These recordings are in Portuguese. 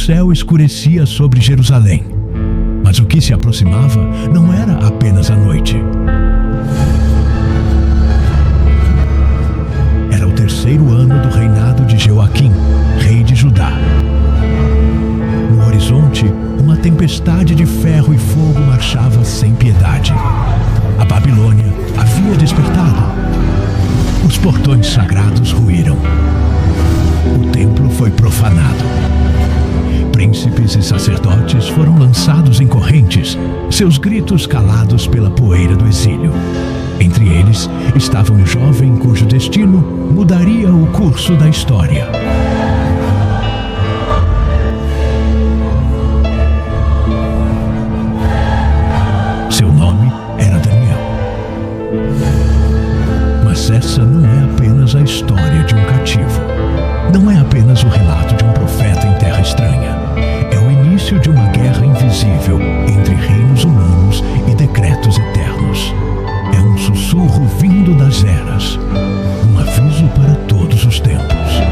céu escurecia sobre Jerusalém. Mas o que se aproximava não era apenas a noite. Era o terceiro ano do reinado de Joaquim, rei de Judá. No horizonte, uma tempestade de ferro e fogo marchava sem piedade. A Babilônia havia despertado. Os portões sagrados ruíram. O templo foi profanado. Príncipes e sacerdotes foram lançados em correntes, seus gritos calados pela poeira do exílio. Entre eles estava um jovem cujo destino mudaria o curso da história. Seu nome era Daniel. Mas essa não é apenas a história de um cativo. Não é apenas o relato de um profeta em terra estranha. É o início de uma guerra invisível entre reinos humanos e decretos eternos. É um sussurro vindo das eras, um aviso para todos os tempos.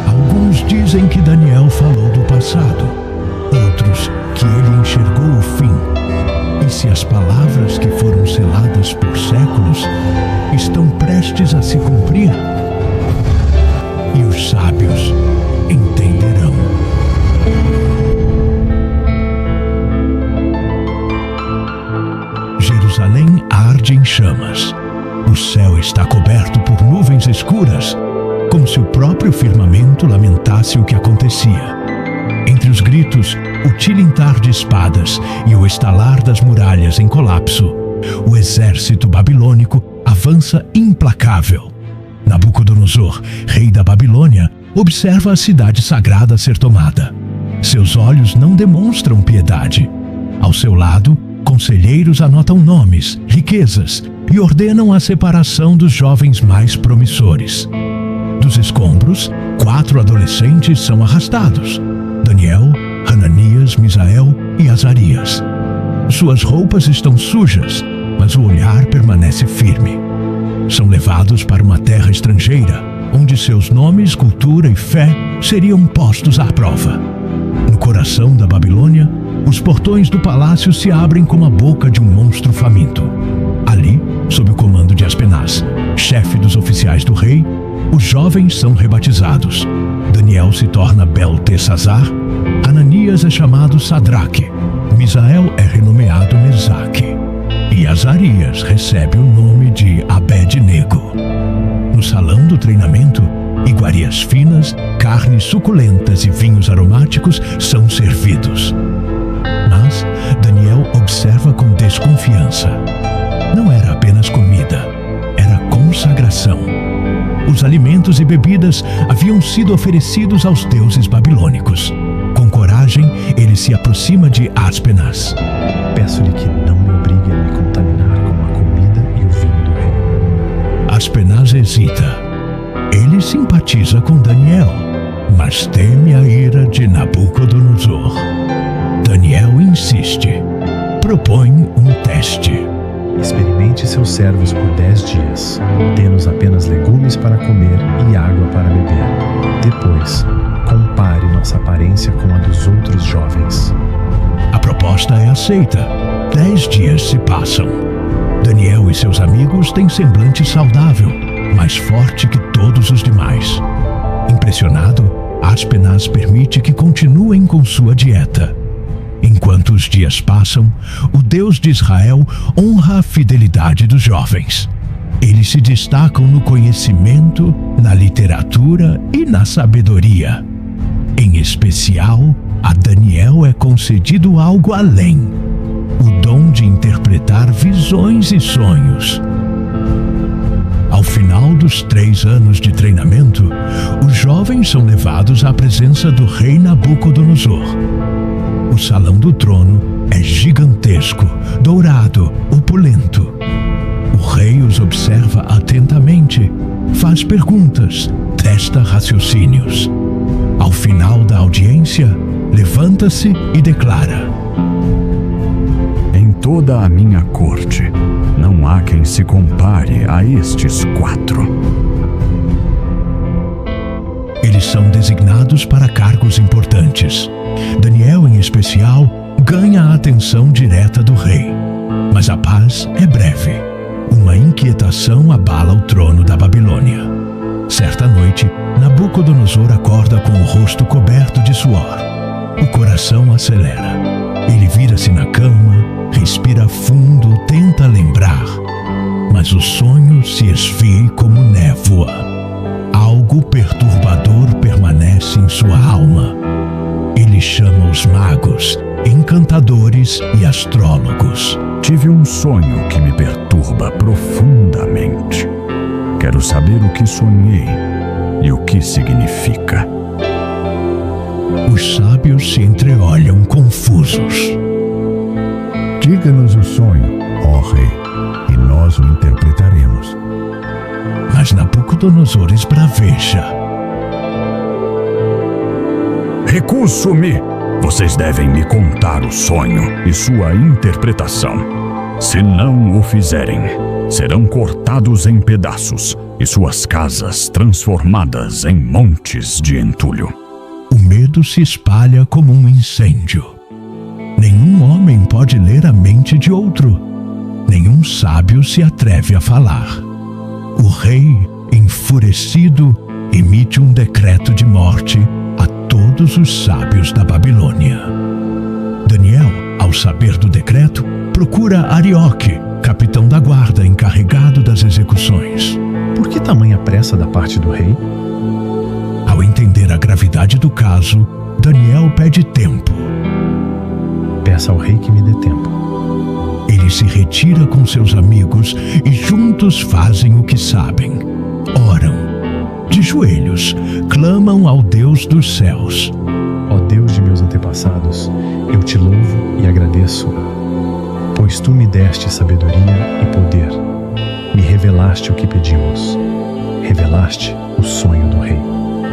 Alguns dizem que Daniel falou do passado, outros que ele enxergou o fim. E se as palavras que foram seladas por séculos estão prestes a se cumprir? E os sábios entenderão. Jerusalém arde em chamas. O céu está coberto por nuvens escuras, como se o próprio firmamento lamentasse o que acontecia. Entre os gritos, o tilintar de espadas e o estalar das muralhas em colapso, o exército babilônico avança implacável. Nabucodonosor, rei da Babilônia, observa a cidade sagrada ser tomada. Seus olhos não demonstram piedade. Ao seu lado, conselheiros anotam nomes, riquezas e ordenam a separação dos jovens mais promissores. Dos escombros, 4 adolescentes são arrastados: Daniel, Hananias, Misael e Azarias. Suas roupas estão sujas, mas o olhar permanece firme. São levados para uma terra estrangeira, onde seus nomes, cultura e fé seriam postos à prova. No coração da Babilônia, os portões do palácio se abrem como a boca de um monstro faminto. Ali, sob o comando de Aspenaz, chefe dos oficiais do rei, os jovens são rebatizados. Daniel se torna Beltesazar, Hananias é chamado Sadraque, Misael é renomeado Mesaque e Azarias recebe o nome de Abed-nego. No salão do treinamento, iguarias finas, carnes suculentas e vinhos aromáticos são servidos. Mas Daniel observa com desconfiança. Não era apenas comida, era consagração. Os alimentos e bebidas haviam sido oferecidos aos deuses babilônicos. Com coragem, ele se aproxima de Aspenaz. Peço-lhe que não me obrigue a me contaminar com a comida e o vinho do rei. Aspenaz hesita. Ele simpatiza com Daniel, mas teme a ira de Nabucodonosor. Daniel insiste. Propõe um teste. Experimente seus servos por 10 dias. Dê-nos apenas legumes para comer e água para beber. Depois, compare nossa aparência com a dos outros jovens. A proposta é aceita. 10 dias se passam. Daniel e seus amigos têm semblante saudável, mais forte que todos os demais. Impressionado, Aspenaz permite que continuem com sua dieta. Enquanto os dias passam, o Deus de Israel honra a fidelidade dos jovens. Eles se destacam no conhecimento, na literatura e na sabedoria. Em especial, a Daniel é concedido algo além: o dom de interpretar visões e sonhos. Ao final dos 3 anos de treinamento, os jovens são levados à presença do rei Nabucodonosor. O salão do trono é gigantesco, dourado, opulento. O rei os observa atentamente, faz perguntas, testa raciocínios. Ao final da audiência, levanta-se e declara: em toda a minha corte, não há quem se compare a estes 4. Ele eles são designados para cargos importantes. Daniel, em especial, ganha a atenção direta do rei. Mas a paz é breve. Uma inquietação abala o trono da Babilônia. Certa noite, Nabucodonosor acorda com o rosto coberto de suor. O coração acelera. Ele vira-se na cama, respira fundo, tenta lembrar. Mas o sonho se esvai como névoa. Algo perturbador permanece em sua alma. Ele chama os magos, encantadores e astrólogos. Tive um sonho que me perturba profundamente. Quero saber o que sonhei e o que significa. Os sábios se entreolham confusos. Diga-nos o sonho, ó rei, e nós o interpretaremos. Mas Nabucodonosor esbraveja. Recuso-me! Vocês devem me contar o sonho e sua interpretação. Se não o fizerem, serão cortados em pedaços e suas casas transformadas em montes de entulho. O medo se espalha como um incêndio. Nenhum homem pode ler a mente de outro. Nenhum sábio se atreve a falar. O rei, enfurecido, emite um decreto de morte a todos os sábios da Babilônia. Daniel, ao saber do decreto, procura Arioque, capitão da guarda encarregado das execuções. Por que tamanha pressa da parte do rei? Ao entender a gravidade do caso, Daniel pede tempo. Peça ao rei que me dê tempo. Ele se retira com seus amigos e juntos fazem o que sabem. Oram. De joelhos, clamam ao Deus dos céus. Ó Deus de meus antepassados, eu te louvo e agradeço, pois tu me deste sabedoria e poder. Me revelaste o que pedimos. Revelaste o sonho do rei.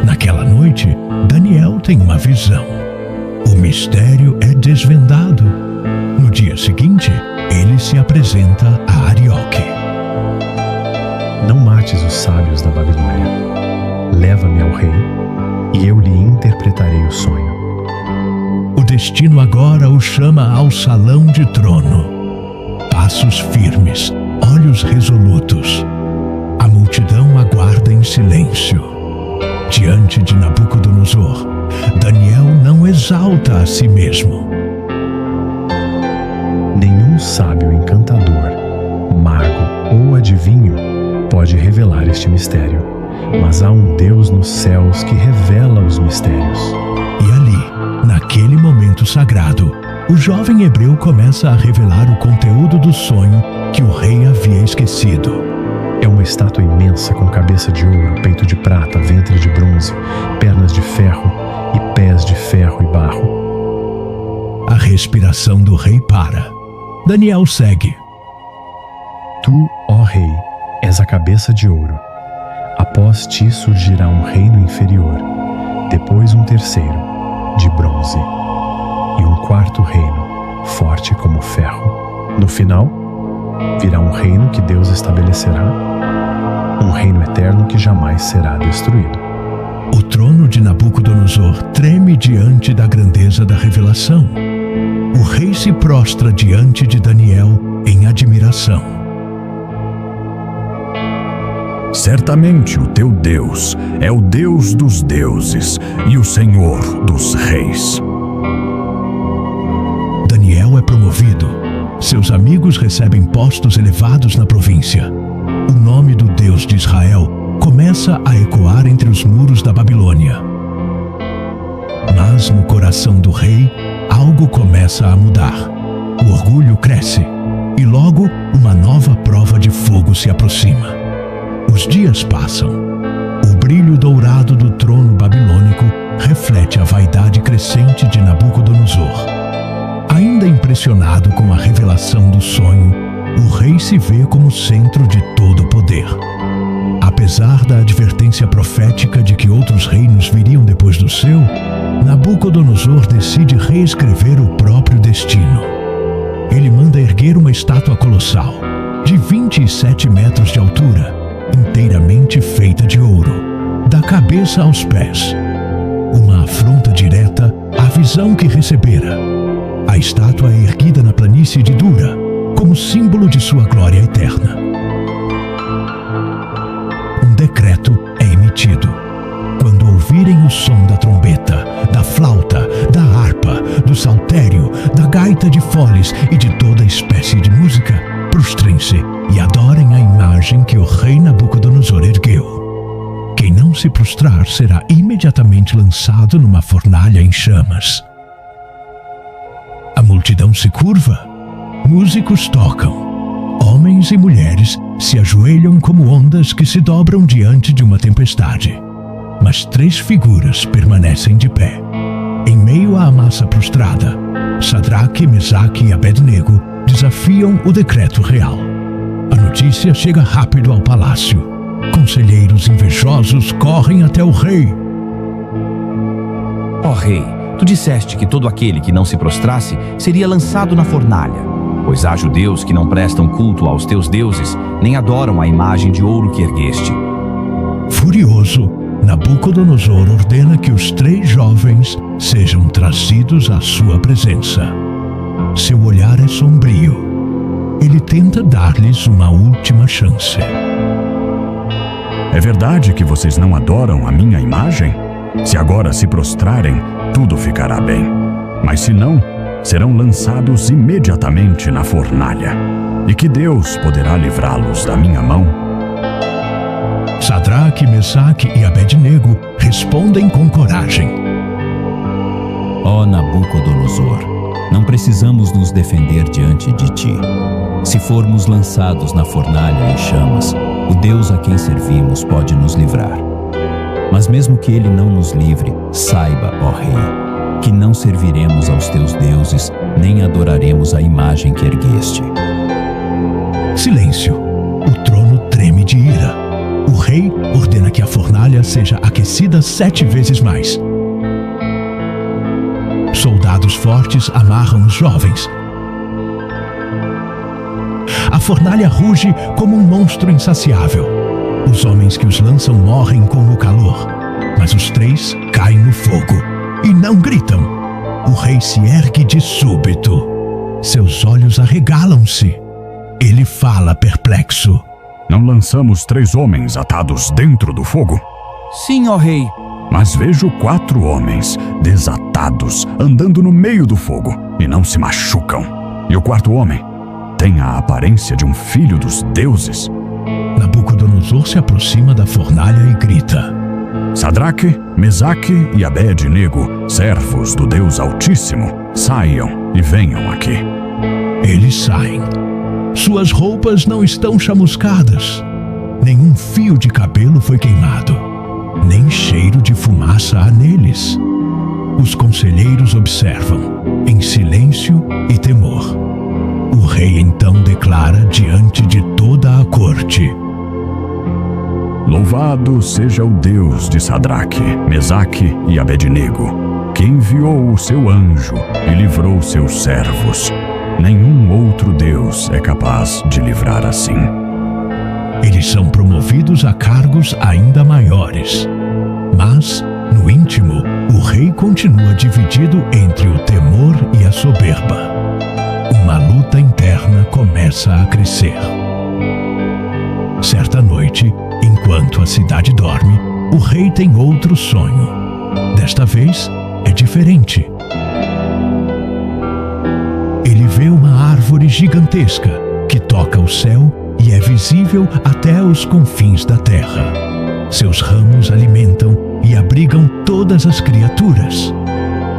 Naquela noite, Daniel tem uma visão. O mistério é desvendado. No dia seguinte, ele se apresenta a Arioque. Não mates os sábios da Babilônia. Leva-me ao rei, e eu lhe interpretarei o sonho. O destino agora o chama ao salão de trono. Passos firmes, olhos resolutos. A multidão aguarda em silêncio. Diante de Nabucodonosor, Daniel não exalta a si mesmo. Nenhum sábio encantador, mago ou adivinho pode revelar este mistério, mas há um Deus nos céus que revela os mistérios. E ali, naquele momento sagrado, o jovem hebreu começa a revelar o conteúdo do sonho que o rei havia esquecido. É uma estátua imensa com cabeça de ouro, peito de prata, ventre de bronze, pernas de ferro e pés de ferro e barro. A respiração do rei para. Daniel segue. Tu, ó rei, és a cabeça de ouro. Após ti surgirá um reino inferior, depois um terceiro, de bronze, e um quarto reino, forte como ferro. No final, virá um reino que Deus estabelecerá, um reino eterno que jamais será destruído. O trono de Nabucodonosor treme diante da grandeza da revelação. O rei se prostra diante de Daniel em admiração. Certamente o teu Deus é o Deus dos deuses e o Senhor dos reis. Daniel é promovido. Seus amigos recebem postos elevados na província. O nome do Deus de Israel começa a ecoar entre os muros da Babilônia. Mas no coração do rei, algo começa a mudar. O orgulho cresce e logo uma nova prova de fogo se aproxima. Os dias passam. O brilho dourado do trono babilônico reflete a vaidade crescente de Nabucodonosor. Ainda impressionado com a revelação do sonho, o rei se vê como centro de todo o poder. Apesar da advertência profética de que outros reinos viriam depois do seu, Nabucodonosor decide reescrever o próprio destino. Ele manda erguer uma estátua colossal, de 27 metros de altura, inteiramente feita de ouro, da cabeça aos pés. uma afronta direta à visão que recebera. A estátua é erguida na planície de Dura, como símbolo de sua glória eterna. Um decreto é emitido. Quando ouvirem o som da trombeta, da flauta, da harpa, do saltério, da gaita de foles e de toda espécie de música, prostrem-se e adorem a imagem que o rei Nabucodonosor ergueu. Quem não se prostrar será imediatamente lançado numa fornalha em chamas. A multidão se curva, músicos tocam, homens e mulheres se ajoelham como ondas que se dobram diante de uma tempestade. Mas 3 figuras permanecem de pé. Em meio à massa prostrada, Sadraque, Mesaque e Abednego desafiam o decreto real. A notícia chega rápido ao palácio. Conselheiros invejosos correm até o rei. Ó rei, tu disseste que todo aquele que não se prostrasse seria lançado na fornalha. Pois há judeus que não prestam culto aos teus deuses, nem adoram a imagem de ouro que ergueste. Furioso, Nabucodonosor ordena que os 3 jovens sejam trazidos à sua presença. Seu olhar é sombrio. Ele tenta dar-lhes uma última chance. É verdade que vocês não adoram a minha imagem? Se agora se prostrarem, tudo ficará bem. Mas se não, serão lançados imediatamente na fornalha. E que Deus poderá livrá-los da minha mão? Sadraque, Mesaque e Abednego respondem com coragem. Ó Nabucodonosor, não precisamos nos defender diante de ti. Se formos lançados na fornalha em chamas, o Deus a quem servimos pode nos livrar. Mas mesmo que ele não nos livre, saiba, ó rei, que não serviremos aos teus deuses, nem adoraremos a imagem que ergueste. Silêncio. O trono treme de ira. O rei ordena que a fornalha seja aquecida 7 vezes mais. Soldados fortes amarram os jovens. A fornalha ruge como um monstro insaciável. Os homens que os lançam morrem com o calor, mas os 3 caem no fogo e não gritam. O rei se ergue de súbito. Seus olhos arregalam-se. Ele fala perplexo. Não lançamos 3 homens atados dentro do fogo? Sim, ó rei. Mas vejo 4 homens desatados andando no meio do fogo e não se machucam. E o 4º homem tem a aparência de um filho dos deuses. Nabucodonosor se aproxima da fornalha e grita: Sadraque, Mesaque e Abednego, servos do Deus Altíssimo, saiam e venham aqui. Eles saem. Suas roupas não estão chamuscadas. Nenhum fio de cabelo foi queimado. Nem cheiro de fumaça há neles. Os conselheiros observam, em silêncio e temor. O rei então declara diante de toda a corte: Louvado seja o Deus de Sadraque, Mesaque e Abednego, que enviou o seu anjo e livrou seus servos. Nenhum outro Deus é capaz de livrar assim. Eles são promovidos a cargos ainda maiores. Mas, no íntimo, o rei continua dividido entre o temor e a soberba. Uma luta interna começa a crescer. Certa noite, enquanto a cidade dorme, o rei tem outro sonho. Desta vez, é diferente. Ele vê uma árvore gigantesca que toca o céu e é visível até os confins da terra. Seus ramos alimentam e abrigam todas as criaturas.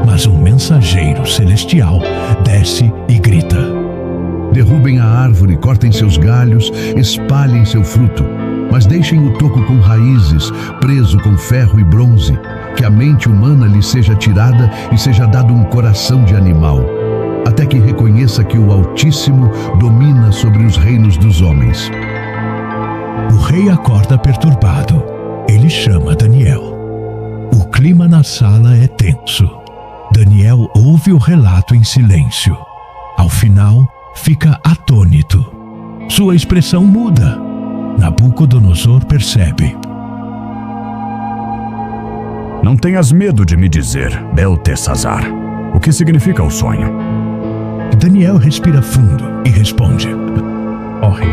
Mas um mensageiro celestial desce e grita: Derrubem a árvore, cortem seus galhos, espalhem seu fruto, mas deixem o toco com raízes, preso com ferro e bronze, que a mente humana lhe seja tirada e seja dado um coração de animal, até que reconheça que o Altíssimo domina sobre os reinos dos homens. O rei acorda perturbado. Ele chama Daniel. O clima na sala é tenso. Daniel ouve o relato em silêncio. Ao final, fica atônito. Sua expressão muda. Nabucodonosor percebe. Não tenhas medo de me dizer, Beltesazar, o que significa o sonho. Daniel respira fundo e responde: Ó rei,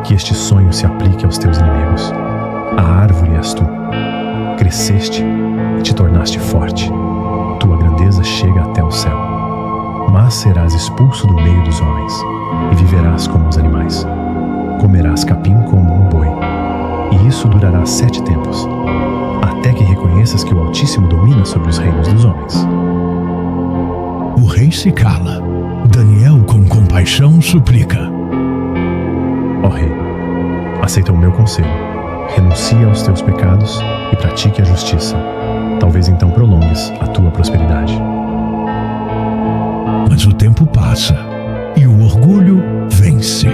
que este sonho se aplique aos teus inimigos. A árvore és tu. Cresceste e te tornaste forte. Tua grandeza chega até o céu. Mas serás expulso do meio dos homens, e viverás como os animais. Comerás capim como um boi. E isso durará 7 tempos, até que reconheças que o Altíssimo domina sobre os reinos dos homens. O rei se cala. Daniel, com compaixão, suplica: Ó rei, aceita o meu conselho. Renuncia aos teus pecados e pratique a justiça. Talvez então prolongues a tua prosperidade. Mas o tempo passa e o orgulho vence.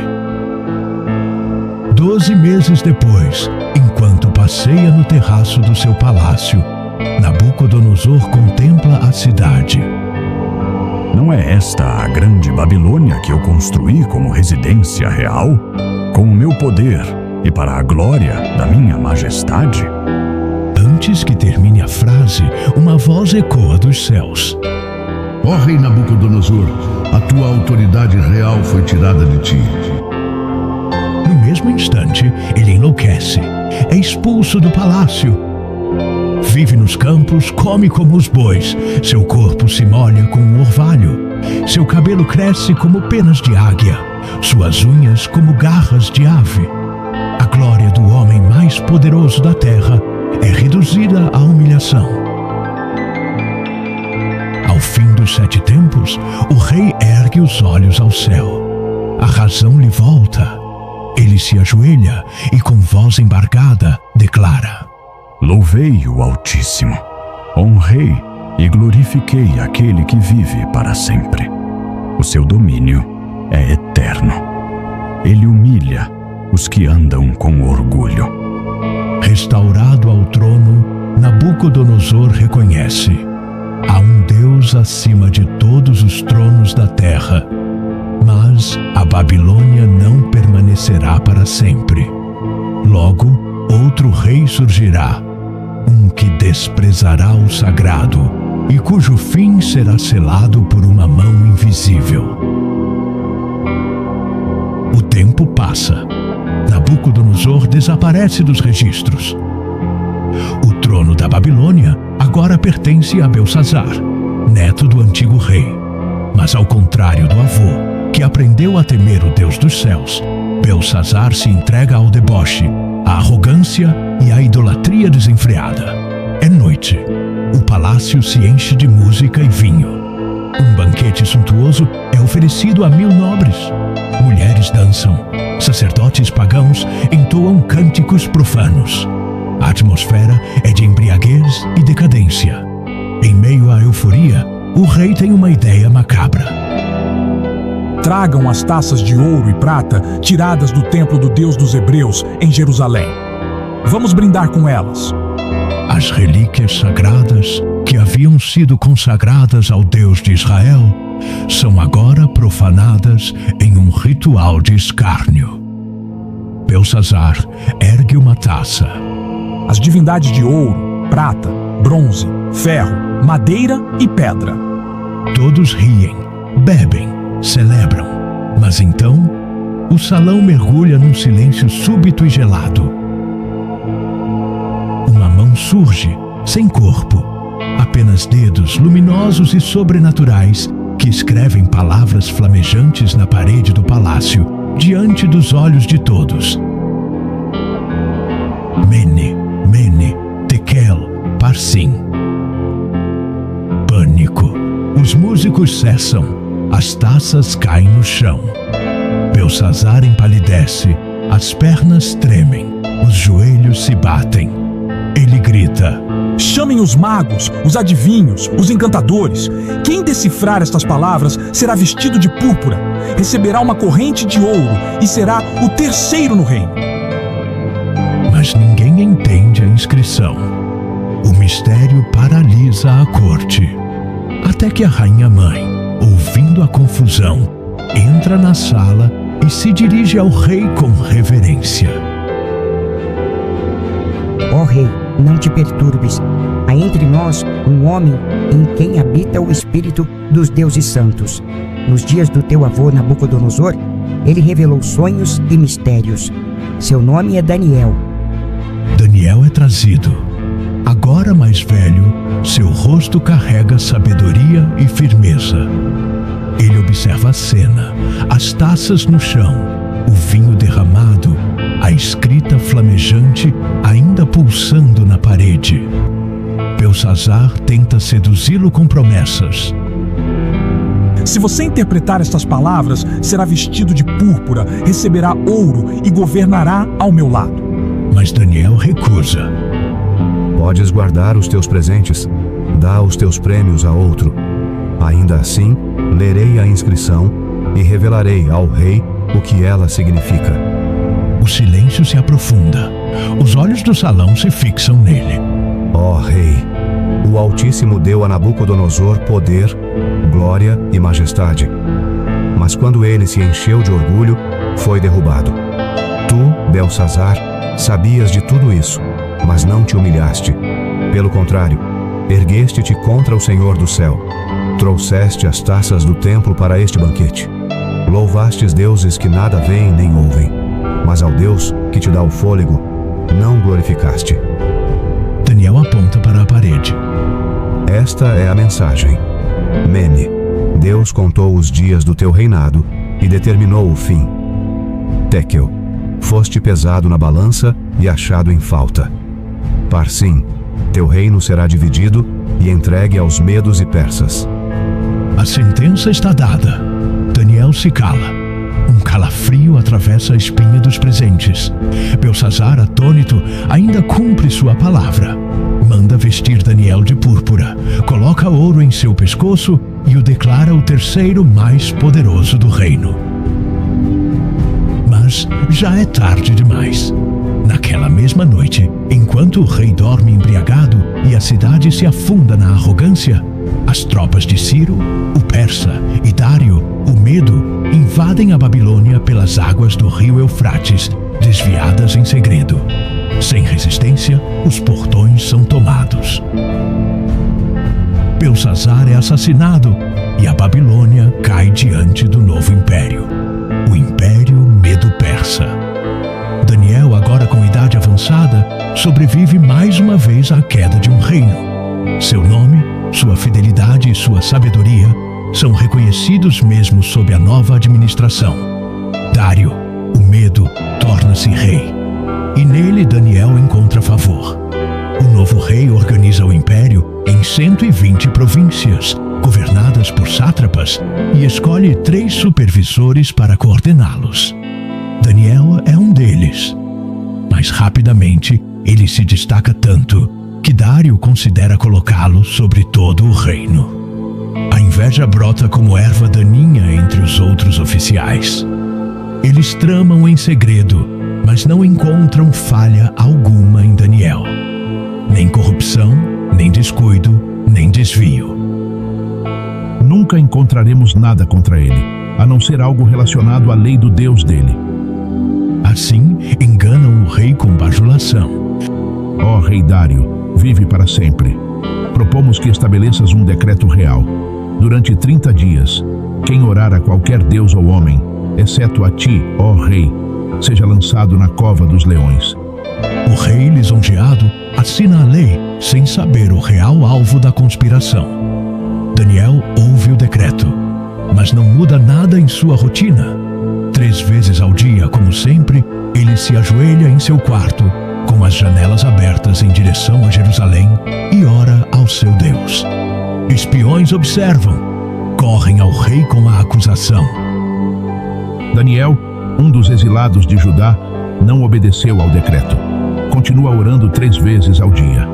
12 meses depois, enquanto passeia no terraço do seu palácio, Nabucodonosor contempla a cidade. Não é esta a grande Babilônia que eu construí como residência real? Com o meu poder e para a glória da minha majestade? Antes que termine a frase, uma voz ecoa dos céus: Ó rei Nabucodonosor, a tua autoridade real foi tirada de ti. No mesmo instante, ele enlouquece. É expulso do palácio. Vive nos campos, come como os bois. Seu corpo se molha com um orvalho. Seu cabelo cresce como penas de águia. Suas unhas como garras de ave. A glória do homem mais poderoso da terra é reduzida à humilhação. Ao fim dos 7 tempos, o rei ergue os olhos ao céu. A razão lhe volta. Ele se ajoelha e, com voz embargada, declara: Louvei o Altíssimo, honrei e glorifiquei aquele que vive para sempre. O seu domínio é eterno. Ele humilha os que andam com orgulho. Restaurado ao trono, Nabucodonosor reconhece: há um Deus acima de todos os tronos da terra. Mas a Babilônia não permanecerá para sempre. Logo, outro rei surgirá, um que desprezará o sagrado e cujo fim será selado por uma mão invisível. O tempo passa. Nabucodonosor desaparece dos registros. O trono da Babilônia agora pertence a Belsazar, neto do antigo rei. Mas ao contrário do avô, que aprendeu a temer o Deus dos céus, Belsazar se entrega ao deboche, à arrogância e à idolatria desenfreada. É noite. O palácio se enche de música e vinho. Um banquete suntuoso é oferecido a 1000 nobres. Mulheres dançam. Sacerdotes pagãos entoam cânticos profanos. A atmosfera é de embriaguez e decadência. Em meio à euforia, o rei tem uma ideia macabra. Tragam as taças de ouro e prata tiradas do templo do Deus dos Hebreus em Jerusalém. Vamos brindar com elas. As relíquias sagradas que haviam sido consagradas ao Deus de Israel são agora profanadas em um ritual de escárnio. Belsazar ergue uma taça. As divindades de ouro, prata, bronze, ferro, madeira e pedra. Todos riem, bebem, celebram. Mas então, o salão mergulha num silêncio súbito e gelado. Uma mão surge, sem corpo, apenas dedos luminosos e sobrenaturais que escrevem palavras flamejantes na parede do palácio, diante dos olhos de todos. Mene, Mene, Tekel, Parsim. Pânico. Os músicos cessam. As taças caem no chão. Belsazar empalidece. As pernas tremem. Os joelhos se batem. Ele grita: Chamem os magos, os adivinhos, os encantadores. Quem decifrar estas palavras será vestido de púrpura, receberá uma corrente de ouro e será o terceiro no reino. Mas ninguém entende a inscrição. O mistério paralisa a corte. Até que a rainha-mãe, ouvindo a confusão, entra na sala e se dirige ao rei com reverência. Ó rei, não te perturbes. Há entre nós um homem em quem habita o espírito dos deuses santos. Nos dias do teu avô Nabucodonosor, ele revelou sonhos e mistérios. Seu nome é Daniel. Daniel é trazido. Agora mais velho, seu rosto carrega sabedoria e firmeza. Ele observa a cena, as taças no chão, o vinho derramado, a escrita flamejante ainda pulsando na parede. Belsazar tenta seduzi-lo com promessas. Se você interpretar estas palavras, será vestido de púrpura, receberá ouro e governará ao meu lado. Mas Daniel recusa. Podes guardar os teus presentes, dá os teus prêmios a outro. Ainda assim, lerei a inscrição e revelarei ao rei o que ela significa. O silêncio se aprofunda. Os olhos do salão se fixam nele. Ó rei, o Altíssimo deu a Nabucodonosor poder, glória e majestade. Mas quando ele se encheu de orgulho, foi derrubado. Tu, Belsazar, sabias de tudo isso, mas não te humilhaste. Pelo contrário, ergueste-te contra o Senhor do céu. Trouxeste as taças do templo para este banquete. Louvastes deuses que nada veem nem ouvem, mas ao Deus que te dá o fôlego, não glorificaste. Daniel aponta para a parede. Esta é a mensagem. Mene, Deus contou os dias do teu reinado e determinou o fim. Tekel, foste pesado na balança e achado em falta. Parsim, teu reino será dividido e entregue aos medos e persas. A sentença está dada. Daniel se cala. Um calafrio atravessa a espinha dos presentes. Belsazar, atônito, ainda cumpre sua palavra. Manda vestir Daniel de púrpura, coloca ouro em seu pescoço e o declara o terceiro mais poderoso do reino. Mas já é tarde demais. Naquela mesma noite, enquanto o rei dorme embriagado e a cidade se afunda na arrogância, as tropas de Ciro, o persa, e Dário, o Medo, invadem a Babilônia pelas águas do rio Eufrates, desviadas em segredo. Sem resistência, os portões são tomados. Belsazar é assassinado e a Babilônia cai diante do novo império, o Império Medo-Persa. Daniel, agora com idade avançada, sobrevive mais uma vez à queda de um reino. Seu nome, sua fidelidade e sua sabedoria são reconhecidos mesmo sob a nova administração. Dário, o Medo, torna-se rei. E nele Daniel encontra favor. O novo rei organiza o império em 120 províncias, governadas por sátrapas, e escolhe 3 supervisores para coordená-los. Daniel é um deles. Mas rapidamente ele se destaca tanto que Dário considera colocá-lo sobre todo o reino. A inveja brota como erva daninha entre os outros oficiais. Eles tramam em segredo, mas não encontram falha alguma em Daniel. Nem corrupção, nem descuido, nem desvio. Nunca encontraremos nada contra ele, a não ser algo relacionado à lei do Deus dele. Assim, enganam o rei com bajulação. Ó rei Dário, vive para sempre. Propomos que estabeleças um decreto real. Durante 30 dias, quem orar a qualquer deus ou homem, exceto a ti, ó rei, seja lançado na cova dos leões. O rei, lisonjeado, assina a lei sem saber o real alvo da conspiração. Daniel ouve o decreto, mas não muda nada em sua rotina. 3 vezes ao dia, como sempre, ele se ajoelha em seu quarto, com as janelas abertas em direção a Jerusalém, e ora ao seu Deus. Espiões observam, correm ao rei com a acusação. Daniel, um dos exilados de Judá, não obedeceu ao decreto. Continua orando 3 vezes ao dia.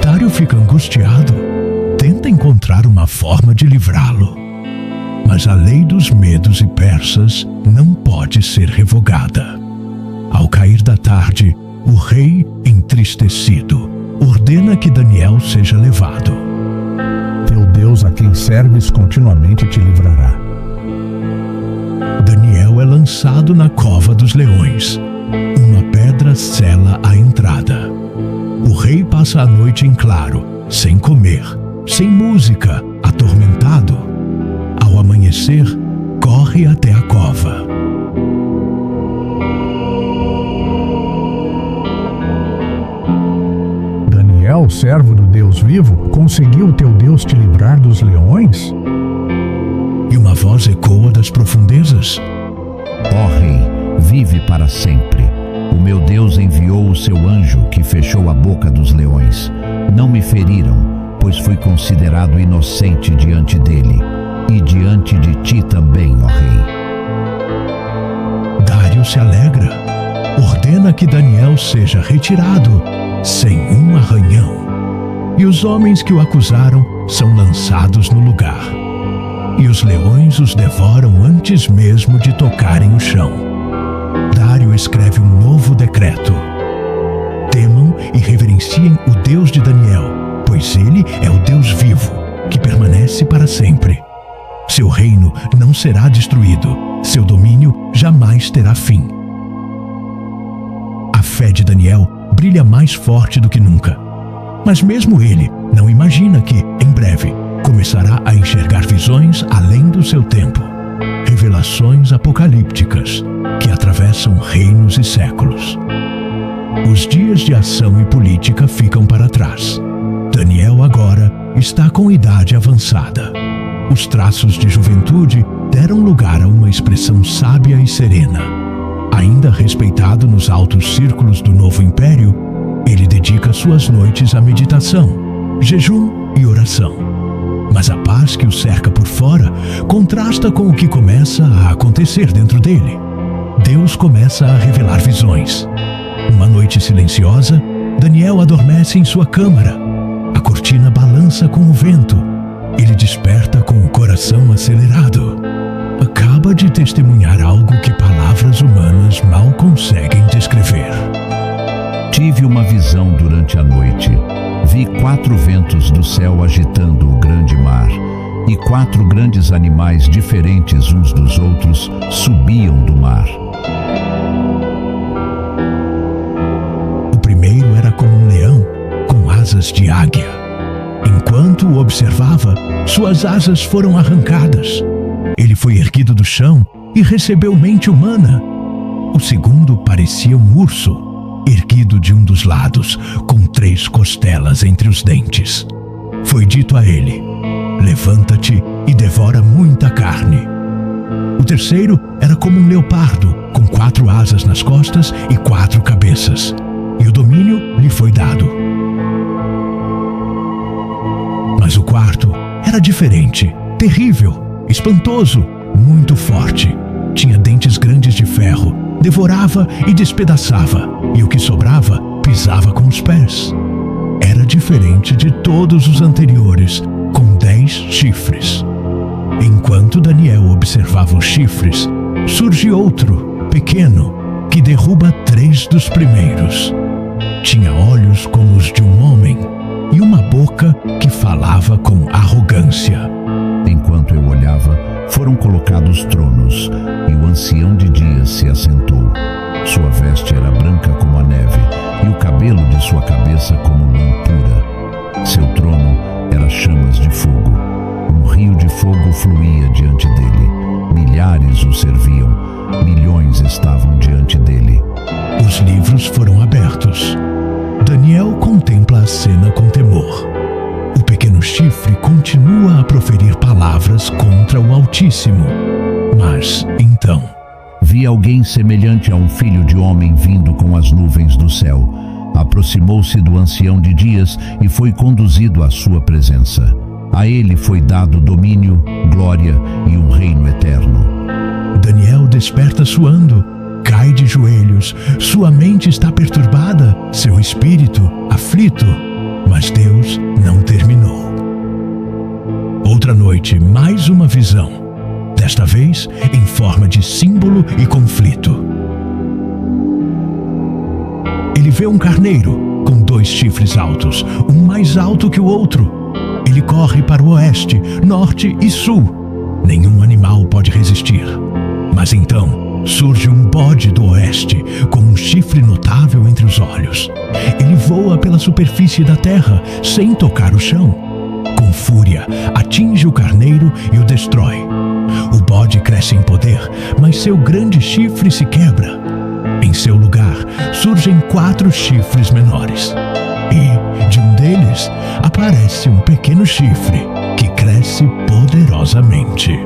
Dário fica angustiado. Tenta encontrar uma forma de livrá-lo. Mas a lei dos medos e persas não pode ser revogada. Ao cair da tarde, o rei, entristecido, ordena que Daniel seja levado. Teu Deus a quem serves continuamente te livrará. Daniel é lançado na cova dos leões. Uma pedra sela a entrada. O rei passa a noite em claro, sem comer, sem música, atormentado. Ao amanhecer, corre até a cova. Daniel, servo do Deus vivo, conseguiu teu Deus te livrar dos leões? E uma voz ecoa das profundezas: Ó Rei, vive para sempre. O meu Deus enviou o seu anjo que fechou a boca dos leões. Não me feriram, pois fui considerado inocente diante dele, e diante de ti também, ó Rei. Dário se alegra. Ordena que Daniel seja retirado, sem um arranhão. E os homens que o acusaram são lançados no lugar. E os leões os devoram antes mesmo de tocarem o chão. Dário escreve um novo decreto. Temam e reverenciem o Deus de Daniel, pois ele é o Deus vivo, que permanece para sempre. Seu reino não será destruído, seu domínio jamais terá fim. A fé de Daniel brilha mais forte do que nunca. Mas mesmo ele não imagina que, em breve, começará a enxergar visões além do seu tempo. Revelações apocalípticas que atravessam reinos e séculos. Os dias de ação e política ficam para trás. Daniel agora está com idade avançada. Os traços de juventude deram lugar a uma expressão sábia e serena. Ainda respeitado nos altos círculos do novo império, ele dedica suas noites à meditação, jejum e oração. Mas a paz que o cerca por fora contrasta com o que começa a acontecer dentro dele. Deus começa a revelar visões. Uma noite silenciosa, Daniel adormece em sua câmara. A cortina balança com o vento. Ele desperta com o coração acelerado. Acaba de testemunhar algo que palavras humanas mal conseguem descrever. Tive uma visão durante a noite. Vi 4 ventos do céu agitando o grande mar, e 4 grandes animais diferentes uns dos outros subiam do mar. O primeiro era como um leão, com asas de águia. Enquanto o observava, suas asas foram arrancadas. Ele foi erguido do chão e recebeu mente humana. O segundo parecia um urso, erguido de um dos lados, com 3 costelas entre os dentes. Foi dito a ele: levanta-te e devora muita carne. O terceiro era como um leopardo, com 4 asas nas costas e 4 cabeças, e o domínio lhe foi dado. Mas o quarto era diferente, terrível, espantoso, muito forte. Tinha dentes grandes de ferro, devorava e despedaçava, e o que sobrava pisava com os pés. Era diferente de todos os anteriores, com 10 chifres. Enquanto Daniel observava os chifres, surge outro, pequeno, que derruba 3 dos primeiros. Tinha olhos como os de um homem e uma boca que falava com arrogância. Enquanto eu olhava, foram colocados tronos, e o ancião de dias se assentou. Sua veste era branca como a neve, e o cabelo de sua cabeça como lã pura. Seu trono era chamas de fogo. Um rio de fogo fluía diante dele. Milhares o serviam, milhões estavam diante dele. Os livros foram abertos. Daniel contempla a cena com temor. O pequeno chifre continua a proferir palavras contra o Altíssimo. Mas, então, vi alguém semelhante a um filho de homem vindo com as nuvens do céu. Aproximou-se do ancião de dias e foi conduzido à sua presença. A ele foi dado domínio, glória e um reino eterno. Daniel desperta suando, cai de joelhos, sua mente está perturbada, seu espírito aflito, mas Deus não terminou. Outra noite, mais uma visão, desta vez em forma de símbolo e conflito. Ele vê um carneiro com 2 chifres altos, um mais alto que o outro. Ele corre para o oeste, norte e sul. Nenhum animal pode resistir. Mas então surge um bode do oeste, com um chifre notável entre os olhos. Ele voa pela superfície da terra, sem tocar o chão. Com fúria, atinge o carneiro e o destrói. O bode cresce em poder, mas seu grande chifre se quebra. Em seu lugar, surgem 4 chifres menores. E, de um deles, aparece um pequeno chifre, que cresce poderosamente.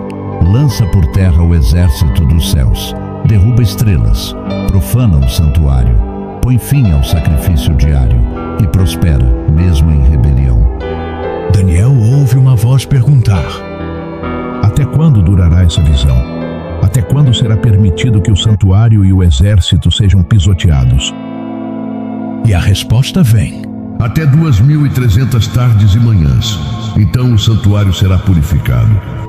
Lança por terra o exército dos céus, derruba estrelas, profana o santuário, põe fim ao sacrifício diário e prospera, mesmo em rebelião. Daniel ouve uma voz perguntar: Até quando durará essa visão? Até quando será permitido que o santuário e o exército sejam pisoteados? E a resposta vem: Até 2.300 tardes e manhãs. Então o santuário será purificado.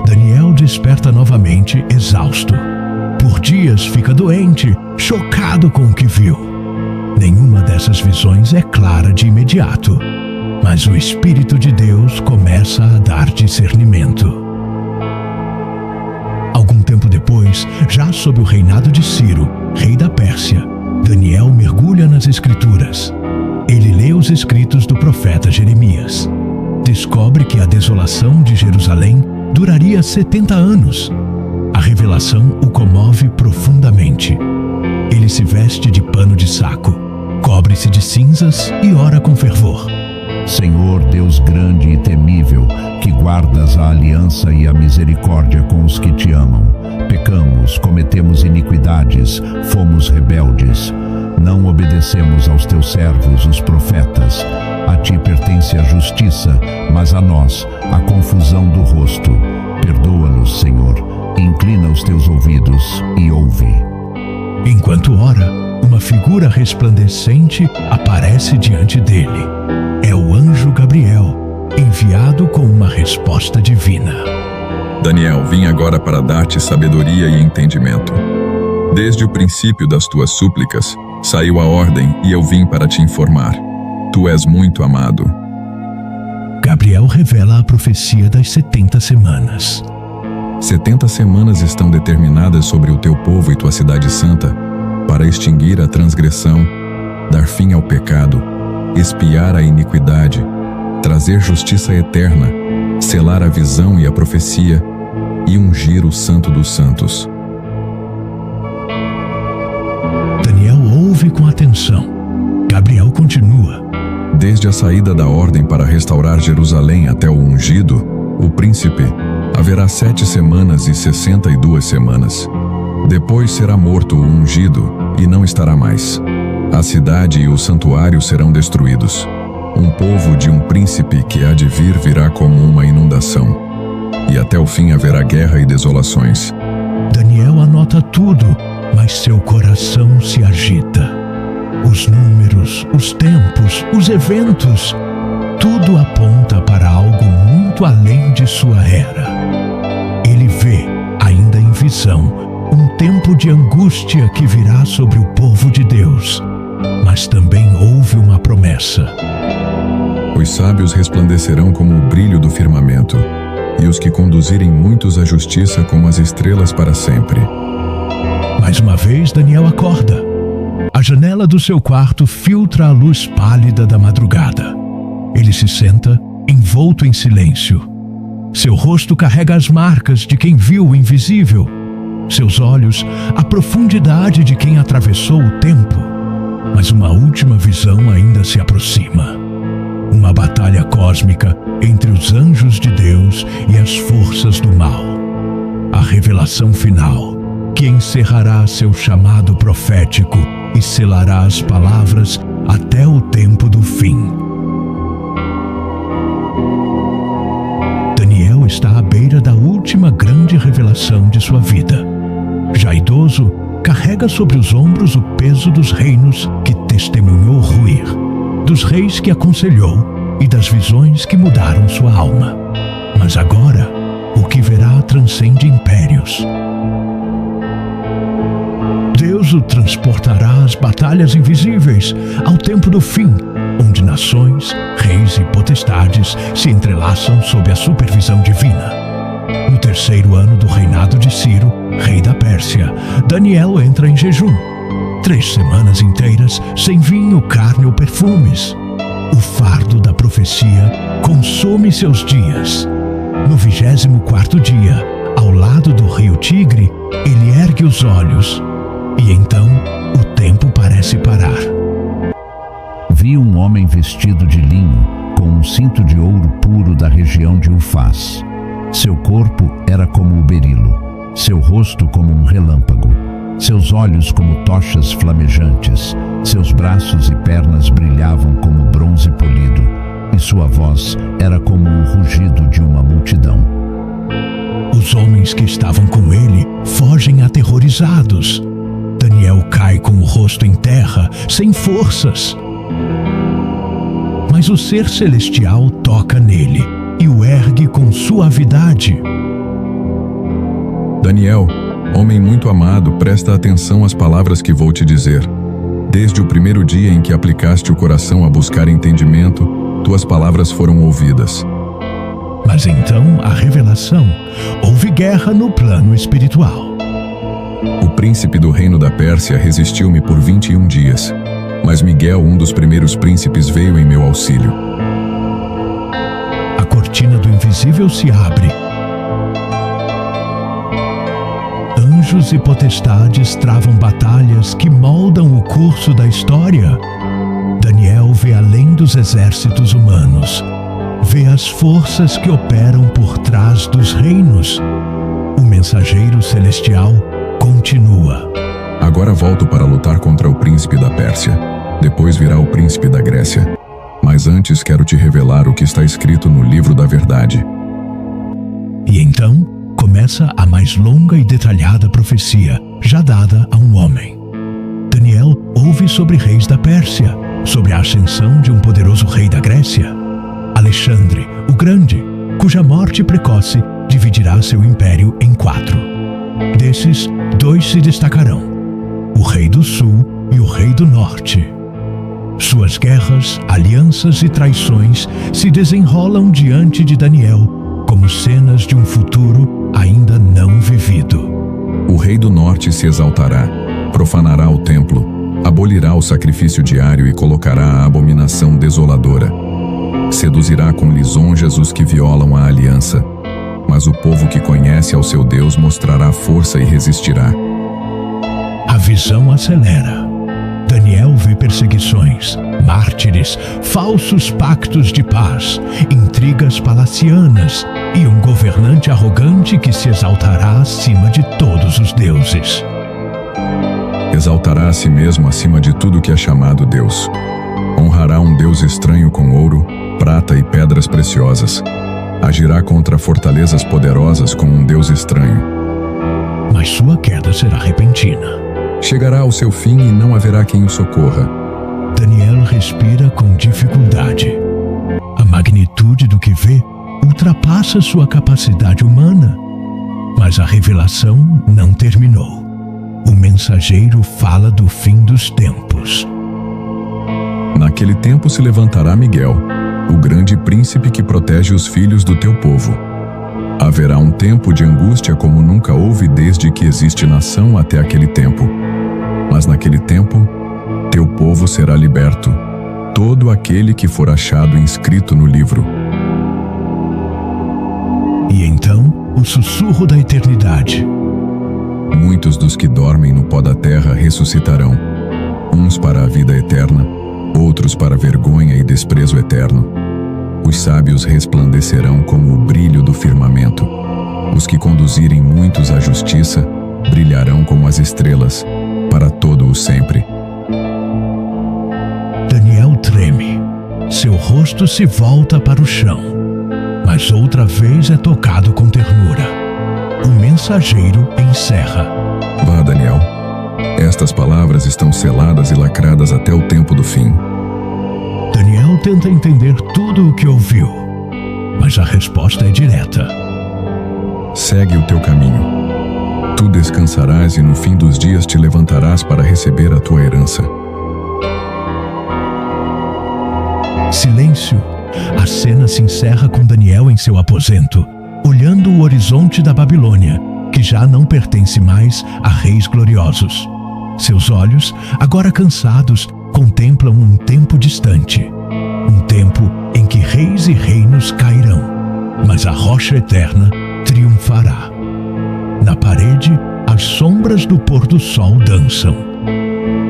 Daniel desperta novamente, exausto. Por dias fica doente, chocado com o que viu. Nenhuma dessas visões é clara de imediato, mas o Espírito de Deus começa a dar discernimento. Algum tempo depois, já sob o reinado de Ciro, rei da Pérsia, Daniel mergulha nas Escrituras. Ele lê os escritos do profeta Jeremias. Descobre que a desolação de Jerusalém duraria 70 anos. A revelação o comove profundamente. Ele se veste de pano de saco, cobre-se de cinzas e ora com fervor. Senhor, Deus grande e temível, que guardas a aliança e a misericórdia com os que te amam. Pecamos, cometemos iniquidades, fomos rebeldes. Não obedecemos aos teus servos, os profetas. A ti pertence a justiça, mas a nós a confusão do rosto. Perdoa-nos, Senhor. Inclina os teus ouvidos e ouve. Enquanto ora, uma figura resplandecente aparece diante dele. É o anjo Gabriel, enviado com uma resposta divina. Daniel, vim agora para dar-te sabedoria e entendimento. Desde o princípio das tuas súplicas, saiu a ordem e eu vim para te informar. Tu és muito amado. Gabriel revela a profecia das 70 semanas. 70 semanas estão determinadas sobre o teu povo e tua cidade santa, para extinguir a transgressão, dar fim ao pecado, expiar a iniquidade, trazer justiça eterna, selar a visão e a profecia e ungir o Santo dos Santos. Daniel ouve com atenção. Gabriel continua. Desde a saída da ordem para restaurar Jerusalém até o ungido, o príncipe, haverá 7 semanas e 62 semanas. Depois será morto o ungido e não estará mais. A cidade e o santuário serão destruídos. Um povo de um príncipe que há de vir virá como uma inundação. E até o fim haverá guerra e desolações. Daniel anota tudo, mas seu coração se agita. Os números, os tempos, os eventos, tudo aponta para algo muito além de sua era. Ele vê, ainda em visão, um tempo de angústia que virá sobre o povo de Deus, mas também houve uma promessa. Os sábios resplandecerão como o brilho do firmamento, e os que conduzirem muitos à justiça como as estrelas para sempre. Mais uma vez Daniel acorda. A janela do seu quarto filtra a luz pálida da madrugada. Ele se senta, envolto em silêncio. Seu rosto carrega as marcas de quem viu o invisível. Seus olhos, a profundidade de quem atravessou o tempo. Mas uma última visão ainda se aproxima. Uma batalha cósmica entre os anjos de Deus e as forças do mal. A revelação final, que encerrará seu chamado profético e selará as palavras até o tempo do fim. Daniel está à beira da última grande revelação de sua vida. Já idoso, carrega sobre os ombros o peso dos reinos que testemunhou ruir, dos reis que aconselhou e das visões que mudaram sua alma. Mas agora, o que verá transcende impérios. Deus o transportará às batalhas invisíveis, ao tempo do fim, onde nações, reis e potestades se entrelaçam sob a supervisão divina. No terceiro terceiro ano do reinado de Ciro, rei da Pérsia, Daniel entra em jejum. 3 semanas inteiras sem vinho, carne ou perfumes. O fardo da profecia consome seus dias. No 24º dia, ao lado do rio Tigre, ele ergue os olhos. E então, o tempo parece parar. Vi um homem vestido de linho, com um cinto de ouro puro da região de Ufaz. Seu corpo era como o berilo, seu rosto como um relâmpago, seus olhos como tochas flamejantes, seus braços e pernas brilhavam como bronze polido, e sua voz era como o rugido de uma multidão. Os homens que estavam com ele fogem aterrorizados. Daniel cai com o rosto em terra, sem forças. Mas o ser celestial toca nele e o ergue com suavidade. Daniel, homem muito amado, presta atenção às palavras que vou te dizer. Desde o primeiro dia em que aplicaste o coração a buscar entendimento, tuas palavras foram ouvidas. Mas então a revelação: houve guerra no plano espiritual. O príncipe do reino da Pérsia resistiu-me por 21 dias, mas Miguel, um dos primeiros príncipes, veio em meu auxílio. A cortina do invisível se abre. Anjos e potestades travam batalhas que moldam o curso da história. Daniel vê além dos exércitos humanos. Vê as forças que operam por trás dos reinos. O mensageiro celestial continua. Agora volto para lutar contra o príncipe da Pérsia. Depois virá o príncipe da Grécia. Mas antes quero te revelar o que está escrito no livro da verdade. E então começa a mais longa e detalhada profecia já dada a um homem. Daniel ouve sobre reis da Pérsia, sobre a ascensão de um poderoso rei da Grécia, Alexandre, o Grande, cuja morte precoce dividirá seu império em 4. Desses, 2 se destacarão: o rei do sul e o rei do norte. Suas guerras, alianças e traições se desenrolam diante de Daniel como cenas de um futuro ainda não vivido. O rei do norte se exaltará, profanará o templo, abolirá o sacrifício diário e colocará a abominação desoladora. Seduzirá com lisonjas os que violam a aliança, mas o povo que conhece ao seu Deus mostrará força e resistirá. A visão acelera. Daniel vê perseguições, mártires, falsos pactos de paz, intrigas palacianas e um governante arrogante que se exaltará acima de todos os deuses. Exaltará a si mesmo acima de tudo que é chamado Deus. Honrará um Deus estranho com ouro, prata e pedras preciosas. Agirá contra fortalezas poderosas com um Deus estranho. Mas sua queda será repentina. Chegará ao seu fim e não haverá quem o socorra. Daniel respira com dificuldade. A magnitude do que vê ultrapassa sua capacidade humana. Mas a revelação não terminou. O mensageiro fala do fim dos tempos. Naquele tempo se levantará Miguel, o grande príncipe que protege os filhos do teu povo. Haverá um tempo de angústia como nunca houve desde que existe nação até aquele tempo. Mas naquele tempo, teu povo será liberto, todo aquele que for achado inscrito no livro. E então, o sussurro da eternidade. Muitos dos que dormem no pó da terra ressuscitarão, uns para a vida eterna, outros para vergonha e desprezo eterno. Os sábios resplandecerão como o brilho do firmamento. Os que conduzirem muitos à justiça brilharão como as estrelas, para todo o sempre. Daniel treme. Seu rosto se volta para o chão, mas outra vez é tocado com ternura. O mensageiro encerra. Vá, Daniel. Estas palavras estão seladas e lacradas até o tempo do fim. Daniel tenta entender tudo o que ouviu, mas a resposta é direta. Segue o teu caminho. Tu descansarás e no fim dos dias te levantarás para receber a tua herança. Silêncio. A cena se encerra com Daniel em seu aposento. olhando o horizonte da Babilônia, que já não pertence mais a reis gloriosos. Seus olhos, agora cansados, contemplam um tempo distante, um tempo em que reis e reinos cairão, mas a rocha eterna triunfará. Na parede, as sombras do pôr do sol dançam.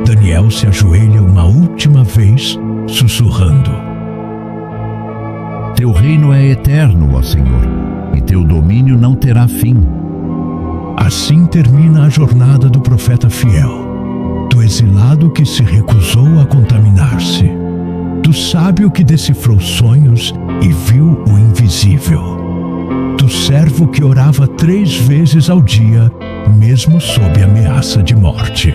Daniel se ajoelha uma última vez, sussurrando: Teu reino é eterno, ó Senhor, e teu domínio não terá fim. Assim termina a jornada do profeta fiel, do exilado que se recusou a contaminar-se, do sábio que decifrou sonhos e viu o invisível, do servo que orava 3 vezes ao dia, mesmo sob ameaça de morte.